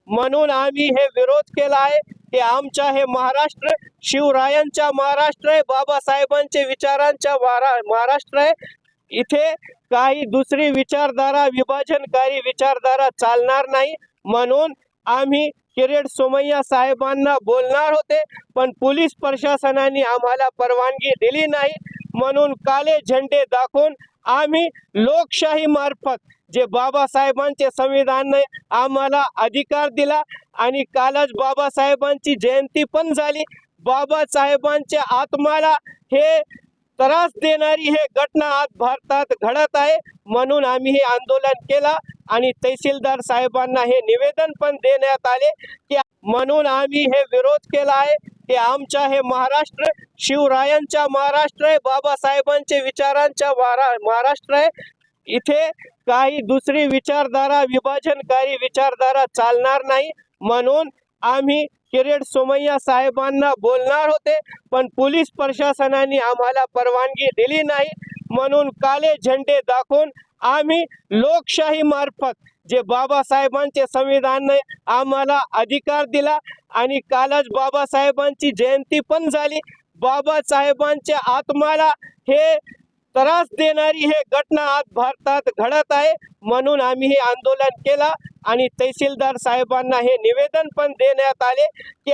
म्हणून आम्ही हे विरोध केला आहे की आमच्या हे महाराष्ट्र शिवरायांचा महाराष्ट्र आहे, बाबासाहेबांचे विचारांचा महाराष्ट्र आहे। इथे काही दुसरी विचारधारा, विभाजनकारी विचारधारा चालणार नाही। म्हणून आम्ही किरीट सोमय्या साहेबांना बोलणार होते, पण पोलीस प्रशासनाने आम्हाला परवानगी दिली नाही। म्हणून काले झेंडे दाखवून आम्ही लोकशाही मार्फत जे बाबासाहेबांचे संविधानाने आम्हाला अधिकार दिला, आणि कालच बाबासाहेबांची जयंती पण झाली। बाबासाहेबांच्या आत्म्याला हे त्रास देणारी हे घटना आज भारतात घडत आहे। म्हणून आम्ही हे आंदोलन केला आणि तहसीलदार साहेबांना हे निवेदन पण देण्यात आले की म्हणून आम्ही हे विरोध केला आहे की आमच्या हे महाराष्ट्र शिवरायांचा महाराष्ट्र आहे, बाबासाहेबांचे विचारांचा महाराष्ट्र आहे। इथे काही दुसरी विचारधारा, विभाजनकारी विचारधारा चालणार नाही। म्हणून आम्ही किरीट सोमय्या साहेबांना बोलणार होते, पण पोलीस प्रशासनाने आम्हाला परवानगी दिली नाही। म्हणून काले झेंडे दाखवून आम्ही लोकशाही मार्फत जे बाबासाहेबांचे संविधानाने आम्हाला अधिकार दिला, आणि कालच बाबासाहेबांची जयंती पण झाली। बाबासाहेबांच्या आत्म्याला हे त्रास देणारी हे घटना आज भारतात घडत आहे। म्हणून आम्ही हे आंदोलन केला आणि तहसीलदार साहेबांना हे निवेदन पण देण्यात आले की